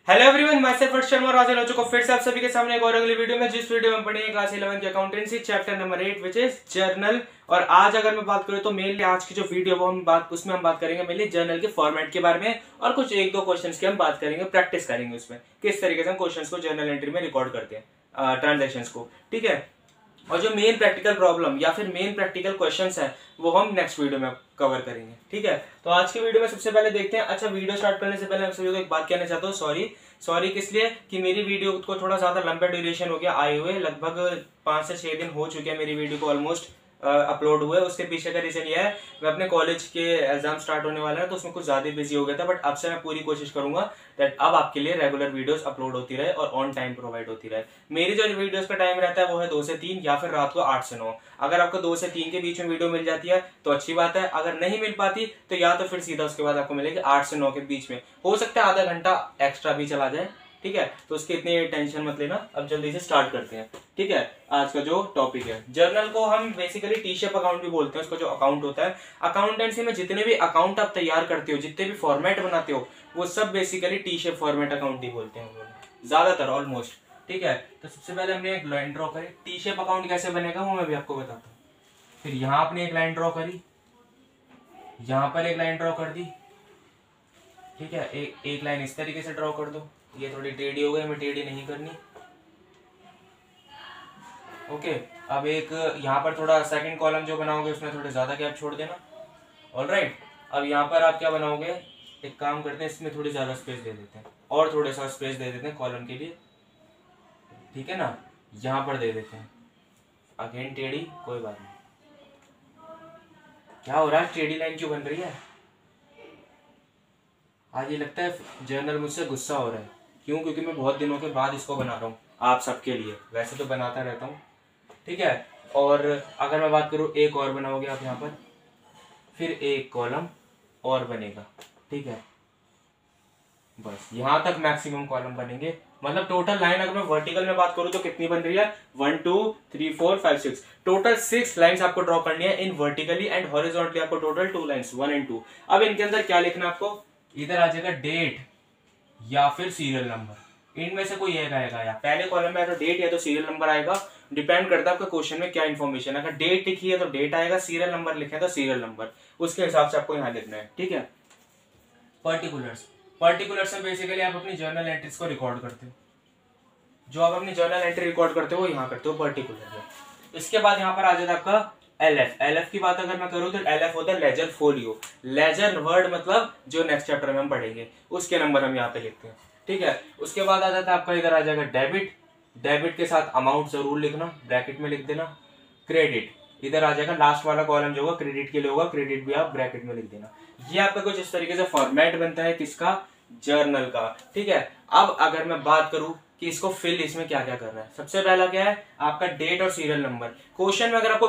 Hello everyone, मैं सिर्फ शर्मा हाजिर हो चुका फिर से आप सभी के सामने एक और अगली वीडियो में, जिस वीडियो में पढ़ेंगे क्लास 11 की accountancy chapter number 8 which is journal. और आज अगर मैं बात करूं तो मेनली आज की जो वीडियो वो उसमें हम बात करेंगे मेनली जर्नल के फॉर्मेट के बारे में, और कुछ एक दो क्वेश्चंस की हम बात करेंगे, प्रैक्टिस करेंगे उसमें किस तरीके से हम क्वेश्चंस को जर्नल एंट्री में रिकॉर्ड करते हैं, ट्रांजेक्शंस को। ठीक है, और जो मेन प्रैक्टिकल प्रॉब्लम या फिर मेन प्रैक्टिकल क्वेश्चंस हैं वो हम नेक्स्ट वीडियो में कवर करेंगे। ठीक है, तो आज की वीडियो में सबसे पहले देखते हैं। अच्छा, वीडियो स्टार्ट करने से पहले आप सभी को एक बात कहना चाहता हूँ, सॉरी किस लिए कि मेरी वीडियो को थोड़ा ज्यादा लंबा ड्यूरेशन हो गया आए हुए, लगभग 5 से 6 दिन हो चुके हैं मेरी वीडियो को ऑलमोस्ट अपलोड हुए। उसके पीछे का रीजन यह है, मैं अपने कॉलेज के एग्जाम स्टार्ट होने वाला है तो उसमें कुछ ज्यादा बिजी हो गया था, बट अब से मैं पूरी कोशिश करूंगा दैट अब आपके लिए रेगुलर वीडियोस अपलोड होती रहे और ऑन टाइम प्रोवाइड होती रहे। मेरी जो वीडियोस का टाइम रहता है वो है 2 से 3 या फिर रात को 8 से 9। अगर आपको 2 से 3 के बीच में वीडियो मिल जाती है तो अच्छी बात है, अगर नहीं मिल पाती तो या तो फिर सीधा उसके बाद आपको मिलेगी 8 से 9 के बीच में। हो सकता है आधा घंटा एक्स्ट्रा भी चला जाए, ठीक है, तो उसकी इतनी टेंशन मत लेना। अब जल्दी से स्टार्ट करते हैं। ठीक है, आज का जो टॉपिक है, जर्नल को हम बेसिकली टी शेप अकाउंट भी बोलते हैं। उसका जो अकाउंट होता है, अकाउंटेंसी में जितने भी अकाउंट आप तैयार करते हो, जितने भी फॉर्मेट बनाते हो, वो सब basically T shape format account ही बोलते हैं ज्यादातर, ऑलमोस्ट। ठीक है, तो सबसे पहले हमने एक लाइन ड्रॉ करी। टी शेप अकाउंट कैसे बनेगा वो मैं भी आपको बताता हूँ। फिर यहाँ आपने एक लाइन ड्रॉ करी, यहाँ पर एक लाइन ड्रॉ कर दी। ठीक है, एक लाइन इस तरीके से ड्रॉ कर दो। ये थोड़ी टेढ़ी हो गई, हमें टेढ़ी नहीं करनी। ओके, अब एक यहाँ पर थोड़ा सेकंड कॉलम जो बनाओगे उसमें थोड़े ज्यादा गैप छोड़ देना। ऑलराइट, अब यहाँ पर आप क्या बनाओगे, एक काम करते हैं, इसमें थोड़ी ज्यादा स्पेस दे देते हैं और थोड़ा सा स्पेस दे देते हैं कॉलम के लिए। ठीक है ना, यहाँ पर दे देते हैं। अगेन टेढ़ी, कोई बात नहीं। क्या हो रहा है, टेढ़ी लाइन क्यों बन रही है? आज ये लगता है जर्नल मुझसे गुस्सा हो रहा है। क्यों? क्योंकि मैं बहुत दिनों के बाद इसको बना रहा हूँ आप सबके लिए। वैसे तो बनाता रहता हूँ, ठीक है। और अगर मैं बात करूँ, एक और बनाओगे आप यहाँ पर, फिर एक कॉलम और बनेगा। ठीक है, बस यहाँ तक मैक्सिमम कॉलम बनेंगे। मतलब टोटल लाइन अगर मैं वर्टिकल में बात करूँ तो कितनी बन रही है, 1 2 3 4 5 6, टोटल 6 लाइंस आपको ड्रॉ करनी है इन वर्टिकली, एंड हॉरिजॉन्टली आपको टोटल 2 लाइंस 1 और 2। अब इनके अंदर क्या लिखना है आपको, इधर आ जाएगा डेट या फिर सीरियल नंबर, इनमें से कोई एक आएगा। या पहले कॉलम में या तो डेट या तो सीरियल नंबर आएगा, डिपेंड करता है आपके क्वेश्चन में क्या इन्फॉर्मेशन है। अगर डेट लिखी है तो डेट आएगा, सीरियल नंबर लिखा है तो सीरियल नंबर, उसके हिसाब से आपको यहाँ लिखना है। ठीक है, पर्टिकुलर्स में बेसिकली आप अपनी जर्नल एंट्रीज को रिकॉर्ड करते हो। जो आप अपनी जर्नल एंट्री रिकॉर्ड करते हो वो यहाँ करते हो पर्टिकुलर में। इसके बाद यहाँ पर आ जाता है आपका एलएफ की बात अगर मैं करूँ तो एलएफ होता है लेजर फोलियो। लेजर वर्ड मतलब जो नेक्स्ट चैप्टर में हम पढ़ेंगे उसके नंबर हम यहाँ पे लिखते हैं। ठीक है, उसके बाद आ जाता है आपका, इधर आ जाएगा डेबिट के साथ अमाउंट जरूर लिखना, ब्रैकेट में लिख देना। क्रेडिट इधर आ जाएगा, लास्ट वाला कॉलम जो होगा क्रेडिट के लिए होगा, क्रेडिट भी आप ब्रैकेट में लिख देना। ये आपका कुछ इस तरीके से फॉर्मेट बनता है किसका, जर्नल का। ठीक है, अब अगर मैं बात करूं कि इसको फिल इसमें क्या क्या करना है, सबसे पहला क्या है आपका डेट और सीरियल नंबर। क्वेश्चन में अगर आपको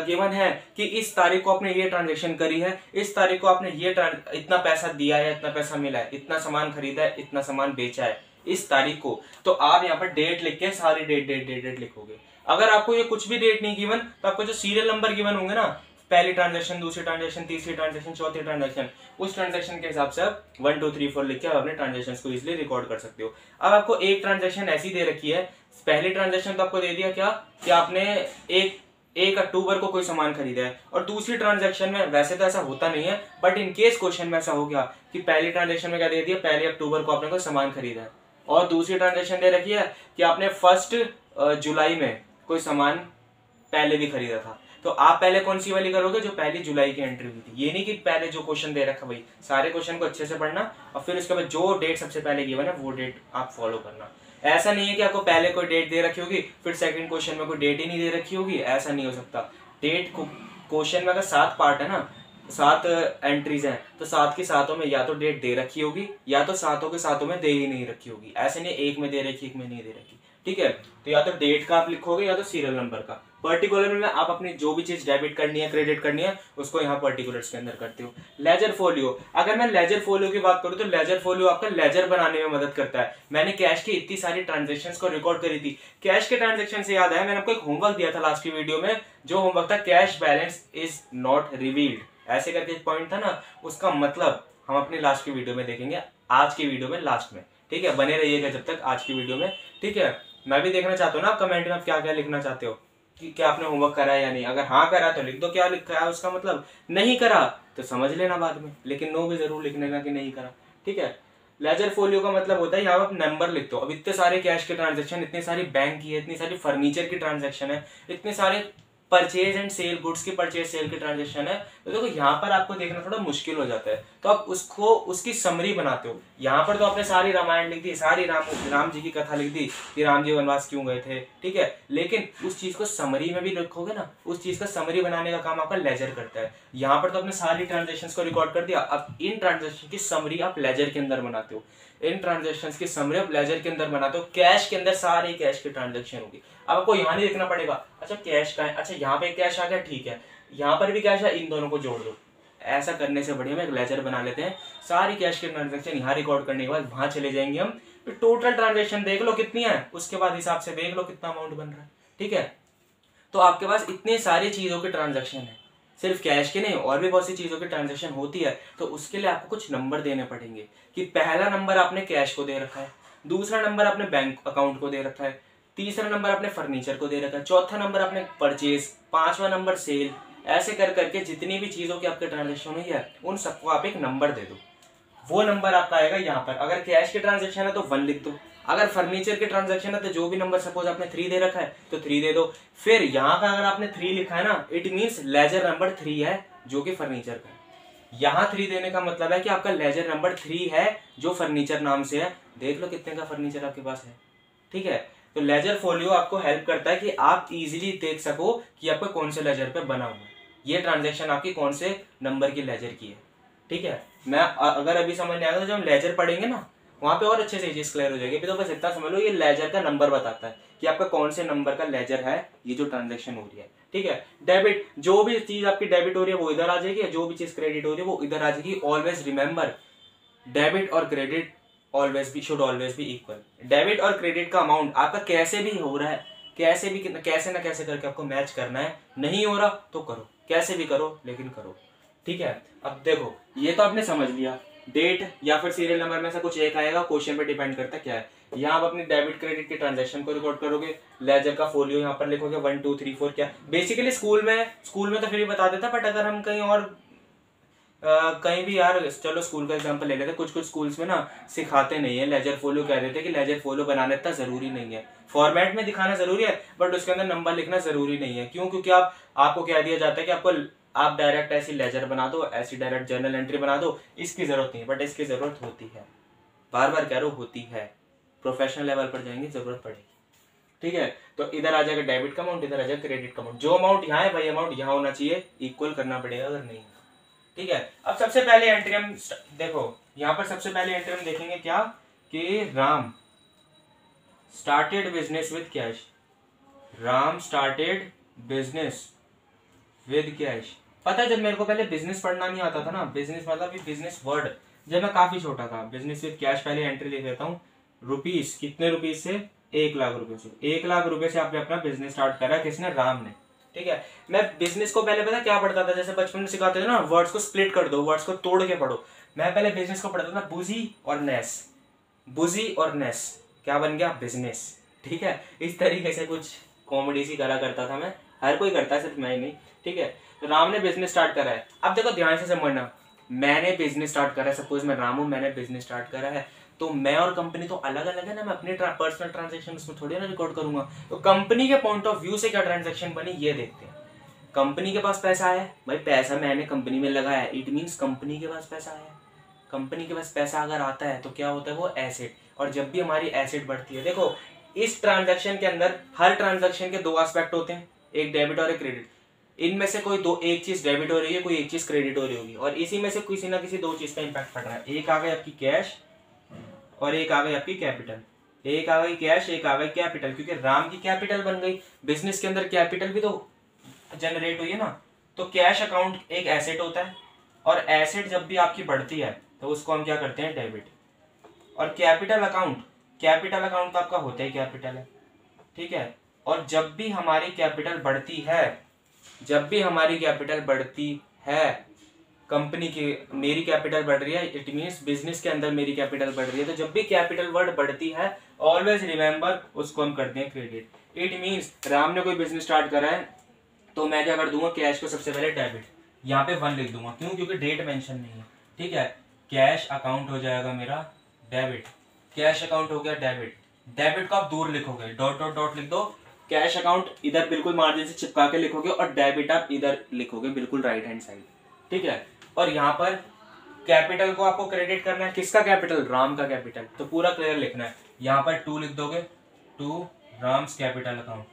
गिवन है कि इस तारीख को आपने ये ट्रांजेक्शन करी है, इस तारीख को आपने ये इतना पैसा दिया है, इतना पैसा मिला है, इतना सामान खरीदा है, इतना सामान बेचा है इस तारीख को, तो आप यहाँ पर डेट लिख के सारी डेट लिखोगे। अगर आपको ये कुछ भी डेट नहीं गिवन तो आपको जो सीरियल नंबर गिवन होंगे ना, पहली ट्रांजेक्शन, दूसरी ट्रांजेक्शन, तीसरी ट्रांजेक्शन, चौथी ट्रांजेक्शन, उस ट्रांजेक्शन के हिसाब से आप 1 2 3 4 लिख के आप अपने ट्रांजेक्शन को इजिली रिकॉर्ड कर सकते हो। अब आपको एक ट्रांजेक्शन ऐसी दे रखी है, पहली ट्रांजेक्शन तो आपको दे दिया क्या कि आपने 1 अक्टूबर को कोई सामान खरीदा है, और दूसरी ट्रांजेक्शन में वैसे तो ऐसा होता नहीं है, बट इन केस क्वेश्चन में ऐसा हो गया कि पहली ट्रांजेक्शन में क्या दे दिया, 1 अक्टूबर को आपने कोई सामान खरीदा है, और दूसरी ट्रांजेक्शन दे रखी है कि आपने 1 जुलाई में कोई सामान पहले भी खरीदा था। तो आप पहले कौन सी वाली करोगे, जो पहली जुलाई की एंट्री हुई थी। ये नहीं कि पहले जो क्वेश्चन दे रखा भाई, सारे क्वेश्चन को अच्छे से पढ़ना और फिर उसके बाद जो डेट सबसे पहले गिवन है वो डेट आप फॉलो करना। ऐसा नहीं है कि आपको पहले कोई डेट दे रखी होगी फिर सेकंड क्वेश्चन में कोई डेट ही नहीं दे रखी होगी, ऐसा नहीं हो सकता। डेट क्वेश्चन में अगर 7 पार्ट है ना, 7 एंट्रीज हैं, तो 7 के 7 में या तो डेट दे रखी होगी या तो 7 के 7 में दे ही नहीं रखी होगी। ऐसे नहीं एक में दे रखी एक में नहीं दे रखी। ठीक है, तो या तो डेट का आप लिखोगे या तो सीरियल नंबर का। पर्टिकुलर में आप अपनी जो भी चीज डेबिट करनी है, क्रेडिट करनी है, उसको यहाँ पर्टिकुलर्स के अंदर करते हो। लेजर फोलियो, अगर मैं लेजर फोलियो की बात करूँ तो लेजर फोलियो आपका लेजर बनाने में मदद करता है। मैंने कैश की इतनी सारी ट्रांजेक्शन्स को रिकॉर्ड करी थी। कैश के ट्रांजेक्शन से याद है, मैंने आपको एक होमवर्क दिया था लास्ट की वीडियो में, जो होमवर्क था cash balance is not revealed, ऐसे करके एक पॉइंट था ना, उसका मतलब हम अपनी लास्ट की वीडियो में देखेंगे, आज की वीडियो में लास्ट में। ठीक है, बने रहिएगा जब तक आज की वीडियो में, ठीक है। मैं भी देखना चाहता हूँ ना आप कमेंट में आप क्या क्या लिखना चाहते हो, कि क्या आपने होमवर्क करा है या नहीं। अगर हाँ करा तो लिख दो क्या लिखा है उसका मतलब, नहीं करा तो समझ लेना बाद में, लेकिन नो भी जरूर लिखने का कि नहीं करा, ठीक है। लेजर फोलियो का मतलब होता है यहाँ आप नंबर लिखते हो। अब इतने सारे कैश के ट्रांजेक्शन, इतनी सारी बैंक की है, इतनी सारी फर्नीचर की ट्रांजेक्शन है, इतने सारे परचेज एंड सेल, गुड्स की परचेज सेल की ट्रांजेक्शन है, तो देखो यहाँ पर आपको देखना थोड़ा मुश्किल हो जाता है। तो आप उसको उसकी समरी बनाते हो। यहाँ पर तो आपने सारी रामायण लिख दी, सारी राम जी की कथा लिख दी कि राम जी वनवास क्यों गए थे, ठीक है, लेकिन उस चीज को समरी में भी लिखोगे ना, उस चीज का समरी बनाने का काम आपका लेजर करता है। यहाँ पर तो आपने सारी ट्रांजेक्शन को रिकॉर्ड कर दिया, अब इन ट्रांजेक्शन की समरी आप लेजर के अंदर बनाते हो। इन ट्रांजेक्शंस की समरी आप लेजर के अंदर बनाते हो। कैश के अंदर सारी कैश की ट्रांजेक्शन होगी। अब आपको यहाँ नहीं लिखना पड़ेगा अच्छा कैश का है, अच्छा यहाँ पे कैश आ गया, ठीक है, यहाँ पर भी कैश है, इन दोनों को जोड़ दो। ऐसा करने से बढ़िया हम एक लेजर बना लेते हैं। सारी कैश की ट्रांजेक्शन यहाँ रिकॉर्ड करने के बाद वहां चले जाएंगे हम, तो टोटल ट्रांजेक्शन देख लो कितनी है, उसके बाद हिसाब से देख लो कितना अमाउंट बन रहा है, ठीक है। तो आपके पास इतनी सारी चीजों के ट्रांजेक्शन है, सिर्फ कैश के नहीं और भी बहुत सी चीजों की ट्रांजेक्शन होती है। तो उसके लिए आपको कुछ नंबर देने पड़ेंगे, कि पहला नंबर आपने कैश को दे रखा है, दूसरा नंबर आपने बैंक अकाउंट को दे रखा है, तीसरा नंबर आपने फर्नीचर को दे रखा है, चौथा नंबर आपने परचेज, पांचवा नंबर सेल। ऐसे कर करके जितनी भी चीजों की आपके ट्रांजेक्शन हुई है उन सबको आप एक नंबर दे दो। वो नंबर आपका आएगा यहाँ पर। अगर कैश की ट्रांजेक्शन है तो 1 लिख दो, अगर फर्नीचर की ट्रांजेक्शन है तो जो भी नंबर सपोज आपने 3 दे रखा है तो 3 दे दो। फिर यहाँ का अगर आपने 3 लिखा है ना, इट मीन्स लेजर नंबर 3 है जो कि फर्नीचर का है। यहाँ 3 देने का मतलब है कि आपका लेजर नंबर 3 है जो फर्नीचर नाम से है। देख लो कितने का फर्नीचर आपके पास है, ठीक है। तो लेजर फोलियो आपको हेल्प करता है कि आप इजीली देख सको कि आपका कौन से लेजर पे बना हुआ है, ये ट्रांजेक्शन आपकी कौन से नंबर की लेजर की है, ठीक है। मैं अगर अभी समझ नहीं आएगा तो जब हम लेजर पढ़ेंगे ना वहां पे और अच्छे से चीज क्लियर हो जाएगी। अभी तो बस इतना समझ लो ये लेजर का नंबर बताता है कि आपका कौन से नंबर का लेजर है ये जो ट्रांजेक्शन हो रही है, ठीक है। डेबिट, जो भी चीज आपकी डेबिट हो रही है वो इधर आ जाएगी, जो भी चीज क्रेडिट हो रही है वो इधर आ जाएगी। ऑलवेज रिमेंबर डेबिट और क्रेडिट ऑलवेज भी should always be equal. Debit और क्रेडिट का अमाउंट आपका कैसे भी हो रहा है, कैसे ना कैसे करके आपको मैच करना है। नहीं हो रहा तो करो, कैसे भी करो लेकिन करो, ठीक है। अब देखो ये तो आपने समझ लिया, डेट या फिर सीरियल नंबर में से कुछ एक आएगा, क्वेश्चन पे डिपेंड करता है क्या है। यहाँ आप अपनी डेबिट क्रेडिट की ट्रांजेक्शन को रिकॉर्ड करोगे, लेजर का फोलियो यहाँ पर लिखोगे 1 2 3 4 क्या। बेसिकली स्कूल में तो फिर भी बता देता, बट अगर हम कहीं और कहीं भी यार, चलो स्कूल का एग्जांपल ले लेते, कुछ स्कूल्स में ना सिखाते नहीं है लेजर फोलियो, कह देते कि लेजर फोलियो बनाना इतना जरूरी नहीं है। फॉर्मेट में दिखाना जरूरी है बट उसके अंदर नंबर लिखना जरूरी नहीं है। क्यों? क्योंकि आपको कह दिया जाता है कि आप डायरेक्ट ऐसी लेजर बना दो, ऐसी डायरेक्ट जर्नल एंट्री बना दो, इसकी जरूरत नहीं है, बट इसकी जरूरत होती है। बार बार कह रहा हूँ होती है, प्रोफेशनल लेवल पर जाएंगे जरूरत पड़ेगी, ठीक है। तो इधर आ जाएगा डेबिट का अमाउंट, इधर आ जाएगा क्रेडिट का अमाउंट। जो अमाउंट यहाँ है वही अमाउंट यहाँ होना चाहिए, इक्वल करना पड़ेगा अगर नहीं, ठीक है। अब सबसे पहले एंट्री हम देखो, यहाँ पर सबसे पहले एंट्री हम देखेंगे क्या कि Ram started business with cash. Ram started business with cash. पता है जब मेरे को पहले बिजनेस पढ़ना नहीं आता था ना, बिजनेस मतलब बिजनेस वर्ड, जब मैं काफी छोटा था, बिजनेस विद कैश पहले एंट्री लिख देता हूँ। रुपीस, कितने रुपीस से? 1 लाख रुपए से। 1 लाख रुपए से आपने अपना बिजनेस स्टार्ट करा, किसने? राम ने, ठीक है। मैं बिजनेस को पहले पता क्या पढ़ता था, जैसे बचपन में सिखाते थे ना वर्ड्स को स्प्लिट कर दो, वर्ड्स को तोड़ के पढ़ो। मैं पहले बिजनेस को पढ़ता था बुजी और नेस, बुजी और नेस, क्या बन गया? बिजनेस, ठीक है। इस तरीके से कुछ कॉमेडी सी करा करता था मैं, हर कोई करता है सिर्फ मैं ही नहीं, ठीक है। तो राम ने बिजनेस स्टार्ट करा है। अब देखो ध्यान से समझना, मैंने बिजनेस स्टार्ट करा है, सपोज मैं राम हूं, मैंने बिजनेस स्टार्ट करा है, तो मैं और कंपनी तो अलग अलग है ना, मैं अपने पर्सनल ट्रांजेक्शन उसमें थोड़ी ना रिकॉर्ड करूंगा। तो कंपनी के पॉइंट ऑफ व्यू से क्या ट्रांजेक्शन बनी ये देखते हैं। कंपनी के पास पैसा है भाई, पैसा मैंने कंपनी में लगाया है, इट मीन्स कंपनी के पास पैसा है। कंपनी के पास पैसा अगर आता है तो क्या होता है? वो एसेट। और जब भी हमारी एसेट बढ़ती है, देखो इस ट्रांजैक्शन के अंदर हर ट्रांजैक्शन के 2 एस्पेक्ट होते हैं, एक डेबिट और एक क्रेडिट। इनमें से कोई एक चीज डेबिट हो रही है, कोई एक चीज क्रेडिट हो रही होगी, और इसी में से किसी ना किसी 2 चीज का इंपैक्ट पड़ रहा है। एक आ गई आपकी कैश और एक आ गई आपकी कैपिटल। एक आ गई कैश, एक आ गई कैपिटल, क्योंकि राम की कैपिटल बन गई। बिजनेस के अंदर कैपिटल भी तो जनरेट हुई है ना। तो कैश अकाउंट एक एसेट होता है, और एसेट जब भी आपकी बढ़ती है तो उसको हम क्या करते हैं? डेबिट। और कैपिटल अकाउंट तो आपका होता ही कैपिटल है, ठीक है। और जब भी हमारी कैपिटल बढ़ती है कंपनी की मेरी कैपिटल बढ़ रही है, इट मीन्स बिजनेस के अंदर मेरी कैपिटल बढ़ रही है। तो जब भी कैपिटल वर्ड बढ़ती है ऑलवेज रिमेंबर उसको हम करते हैं क्रेडिट। इट मीन्स राम ने कोई बिजनेस स्टार्ट करा है तो मैं क्या कर दूंगा, कैश को सबसे पहले डेबिट, यहाँ पे 1 लिख दूंगा। क्यों? क्योंकि डेट मेंशन नहीं है। ठीक है, कैश अकाउंट हो जाएगा मेरा डेबिट, कैश अकाउंट हो गया डेबिट। डेबिट को आप दूर लिखोगे, डॉट डॉट डॉट लिख दो, कैश अकाउंट इधर बिल्कुल मार्जिन से चिपका के लिखोगे और डेबिट आप इधर लिखोगे बिल्कुल राइट हैंड साइड। ठीक है, और यहाँ पर कैपिटल को आपको क्रेडिट करना है, किसका कैपिटल? राम का कैपिटल। तो पूरा क्लियर लिखना है, यहाँ पर 2 लिख दोगे, 2 राम्स कैपिटल अकाउंट।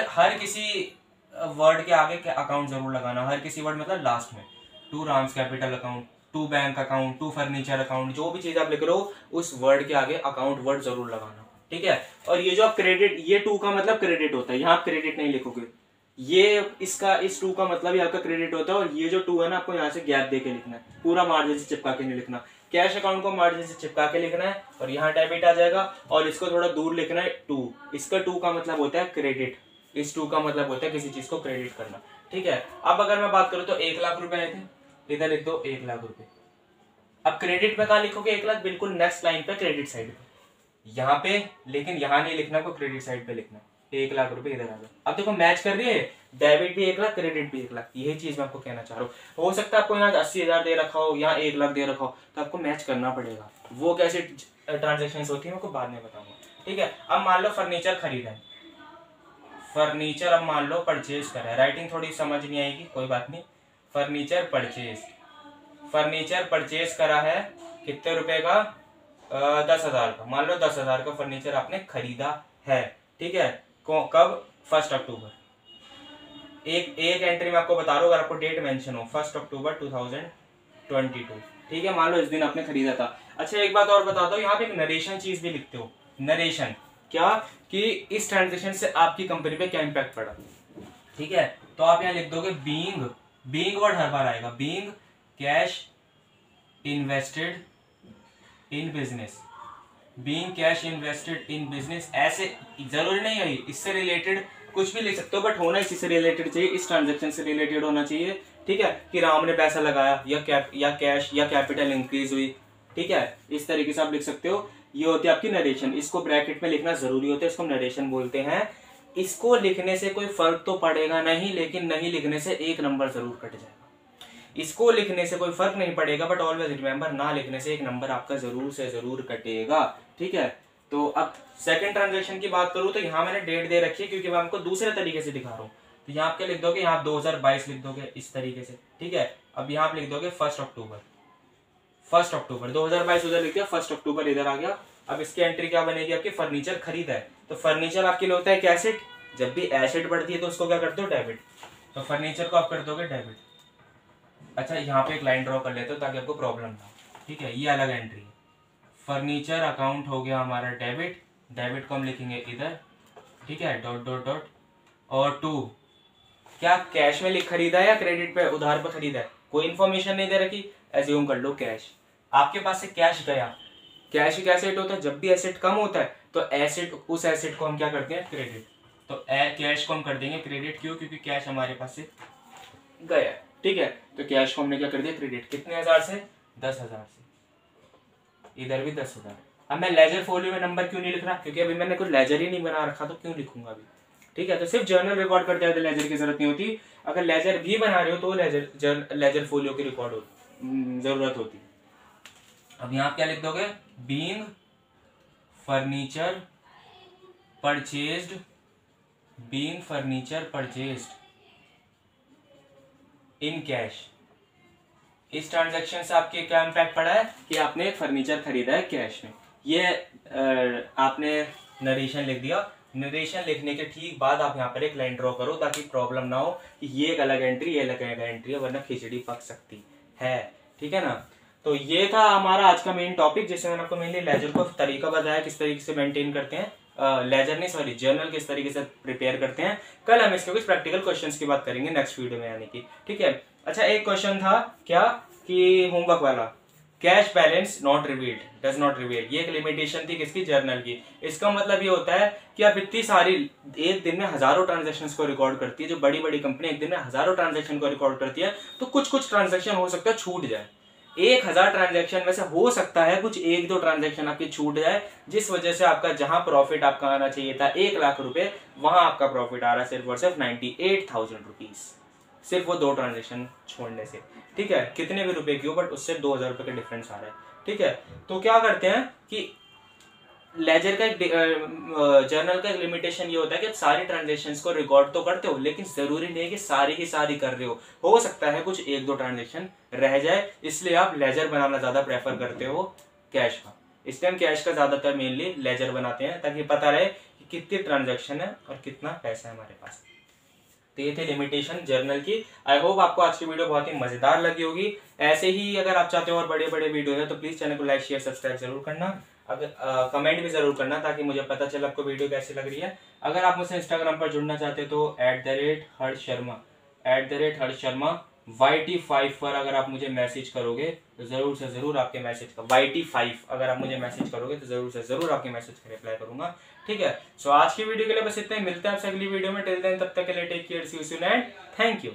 हर किसी वर्ड के आगे अकाउंट जरूर लगाना, हर किसी वर्ड मतलब लास्ट में। 2 Ram's capital account, 2 bank account, 2 furniture account, जो भी चीज आप लिख रहे हो उस वर्ड के आगे अकाउंट वर्ड जरूर लगाना। ठीक है, और ये जो आप क्रेडिट, ये 2 का मतलब क्रेडिट होता है, यहाँ आप क्रेडिट नहीं लिखोगे, ये इसका इस 2 का मतलब ये आपका क्रेडिट होता है। और ये जो 2 है ना, आपको यहाँ से गैप दे के लिखना है, पूरा मार्जिन से चिपका के नहीं लिखना। कैश अकाउंट को मार्जिन से चिपका के लिखना है और यहाँ डेबिट आ जाएगा, और इसको थोड़ा दूर लिखना है 2। इसका 2 का मतलब होता है क्रेडिट, इस 2 का मतलब होता है किसी चीज को क्रेडिट करना। ठीक है, अब अगर मैं बात करूँ तो 1 लाख रुपए आए थे, इधर लिख दो 1 लाख रुपए। अब क्रेडिट में कहाँ लिखोगे 1 लाख? बिल्कुल नेक्स्ट लाइन पे, क्रेडिट साइड पे, यहाँ पे, लेकिन यहाँ नहीं लिखना, को क्रेडिट साइड पे लिखना। 1 लाख रुपए इधर आ गया। अब देखो मैच कर रही है, डेबिट भी 1 लाख, क्रेडिट भी 1 लाख। यही चीज मैं आपको कहना चाह रहा हूँ। हो सकता है आपको यहाँ 80,000 दे रखा हो, यहाँ 1 लाख दे रखा हो, तो आपको मैच करना पड़ेगा। वो कैसे ट्रांजेक्शन होती है मैं आपको बाद में बताऊंगा। ठीक है, अब मान लो फर्नीचर खरीदा है, फर्नीचर अब मान लो परचेज करा है, राइटिंग थोड़ी समझ नहीं आएगी, कोई बात नहीं। फर्नीचर परचेज, फर्नीचर परचेज करा है कितने रुपए का? 10,000 का। मान लो 10,000 का फर्नीचर आपने खरीदा है। ठीक है, कब? 1 अक्टूबर। एक एंट्री में आपको बता रहा हूँ, अगर आपको डेट मेंशन हो 1 अक्टूबर 2022। ठीक है, मान लो इस दिन आपने खरीदा था। अच्छा एक बात और बता दो, यहाँ पे एक नरेशन चीज भी लिखते हो। नरेशन क्या? कि इस ट्रांजेक्शन से आपकी कंपनी पे क्या इंपैक्ट पड़ा। ठीक है, तो आप यहाँ लिख दोगे बीइंग, बीइंग वर्ड हर बार आएगा, being cash invested in business, being cash invested in business. ऐसे जरूरी नहीं है, इससे रिलेटेड कुछ भी लिख सकते हो, बट होना इसी से रिलेटेड चाहिए, इस ट्रांजेक्शन से रिलेटेड होना चाहिए। ठीक है, कि राम ने पैसा लगाया या कैश या कैपिटल इंक्रीज हुई। ठीक है, इस तरीके से आप लिख सकते हो। ये होती है आपकी नरेशन, इसको ब्रैकेट में लिखना जरूरी होता है, इसको नरेशन बोलते हैं। इसको लिखने से कोई फर्क तो पड़ेगा नहीं, लेकिन नहीं लिखने से 1 नंबर जरूर कट जाएगा। इसको लिखने से कोई फर्क नहीं पड़ेगा, बट ऑलवेज रिमेंबर, ना लिखने से 1 नंबर आपका जरूर से जरूर कटेगा। ठीक है, तो अब सेकंड ट्रांजेक्शन की बात करूं तो यहाँ मैंने डेट दे रखी है, क्योंकि मैं आपको दूसरे तरीके से दिखा रहा हूँ। तो यहाँ आप क्या लिख दोगे? यहाँ 2022 लिख दोगे इस तरीके से। ठीक है, अब यहाँ आप लिख दोगे 1 अक्टूबर, 1 अक्टूबर 2022 उधर लिख दिया, 1 अक्टूबर इधर आ गया। अब इसकी एंट्री क्या बनेगी आपकी? फर्नीचर खरीदा है, तो फर्नीचर आपके लिए होता है क्या? एसेट। जब भी एसेट बढ़ती है तो उसको क्या करते हो? डेबिट। तो फर्नीचर को आप कर दोगे डेबिट। अच्छा यहाँ पे एक लाइन ड्रॉ कर लेते हो ताकि आपको प्रॉब्लम ना। ठीक है, ये अलग एंट्री है। फर्नीचर अकाउंट हो गया हमारा डेबिट, डेबिट को हम लिखेंगे इधर। ठीक है, डॉट डॉट डॉट, और 2 क्या कैश में लिख खरीदा है या क्रेडिट पे उधार पे खरीदा है? कोई इन्फॉर्मेशन नहीं दे रखी, एज्यूम कर लो कैश। आपके पास से कैश गया, कैश एक एसेट होता है, जब भी एसेट कम होता है तो एसेट, उस एसेट को हम क्या करते हैं? क्रेडिट। तो कैश को हम कर देंगे क्रेडिट। क्यों? क्योंकि कैश हमारे पास से गया। ठीक है, तो कैश को हमने क्या कर दिया? क्रेडिट। कितने हजार से? 10,000 से। इधर भी 10,000। अब मैं लेजर फोलियो में नंबर क्यों नहीं लिख रहा? क्योंकि अभी मैंने कुछ लेजर ही नहीं बना रखा, तो क्यों लिखूंगा अभी। ठीक है, तो सिर्फ जर्नल रिकॉर्ड करते हैं तो लेजर की जरूरत नहीं होती। अगर लेजर भी बना रहे हो तो लेजर फोलियो की रिकॉर्ड जरूरत होती है। अब यहाँ क्या लिख दोगे? Being furniture purchased, being furniture purchased in cash. इस ट्रांजैक्शन से आपके क्या इम्पैक्ट पड़ा है? कि आपने एक फर्नीचर खरीदा है कैश में। ये आपने नरेशन लिख दिया। नरेशन लिखने के ठीक बाद आप यहाँ पर एक लाइन ड्रॉ करो ताकि प्रॉब्लम ना हो कि ये एक अलग एंट्री, ये अलग एंट्री है, वरना खिचड़ी पक सकती है। ठीक है ना। तो ये था हमारा आज का मेन टॉपिक, जिसमें मैंने आपको मेनली लेजर को तरीका बताया किस तरीके से मेंटेन करते हैं, लेजर नहीं सॉरी जर्नल किस तरीके से प्रिपेयर करते हैं। कल हम इसके कुछ प्रैक्टिकल क्वेश्चंस की बात करेंगे नेक्स्ट वीडियो में, यानी कि। ठीक है। अच्छा एक क्वेश्चन था क्या कि होमवर्क वाला, cash balance not revealed, does not reveal, ये एक लिमिटेशन थी किसकी, जर्नल की। इसका मतलब ये होता है कि आप इतनी सारी एक दिन में हजारों ट्रांजेक्शन्स को रिकॉर्ड करती है, जो बड़ी बड़ी कंपनी एक दिन में हजारों ट्रांजेक्शन को रिकॉर्ड करती है, तो कुछ कुछ ट्रांजेक्शन हो सकता है छूट जाए। 1000 ट्रांजेक्शन में से हो सकता है कुछ 1-2 ट्रांजेक्शन आपकी छूट जाए, जिस वजह से आपका जहां प्रॉफिट आपका आना चाहिए था 1 लाख रुपए, वहां आपका प्रॉफिट आ रहा है सिर्फ और सिर्फ 98,000 रुपीज, सिर्फ वो 2 ट्रांजेक्शन छोड़ने से। ठीक है, कितने भी रुपए की हो, बट उससे 2000 रुपए का डिफरेंस आ रहा है। ठीक है, तो क्या करते हैं कि लेजर का एक जर्नल का एक लिमिटेशन ये होता है कि आप सारी ट्रांजेक्शन्स को रिकॉर्ड तो करते हो, लेकिन जरूरी नहीं है कि सारी की सारी कर रहे हो सकता है कुछ 1-2 ट्रांजेक्शन रह जाए, इसलिए आप लेजर बनाना ज्यादा प्रेफर करते हो कैश का। इसलिए हम कैश का ज्यादातर मेनली लेजर बनाते हैं, ताकि पता रहे कि कितनी ट्रांजेक्शन है और कितना पैसा है हमारे पास। तो ये थे लिमिटेशन जर्नल की। आई होप आपको आज की वीडियो बहुत ही मजेदार लगी होगी। ऐसे ही अगर आप चाहते हो और बड़े बड़े वीडियो है तो प्लीज चैनल को लाइक शेयर सब्सक्राइब जरूर करना, अगर कमेंट भी जरूर करना ताकि मुझे पता चले आपको वीडियो कैसी लग रही है। अगर आप मुझसे इंस्टाग्राम पर जुड़ना चाहते हो तो @हर्ष शर्मा YT5 पर अगर आप मुझे मैसेज करोगे तो जरूर से जरूर आपके मैसेज का YT5 अगर आप मुझे मैसेज करोगे तो जरूर से जरूर आपके मैसेज का रिप्लाई करूंगा। ठीक है, सो आज की वीडियो के लिए बस इतना ही, मिलते हैं आपसे अगली वीडियो में। टिल देन, तब तक के लिए take care, see you soon and thank you.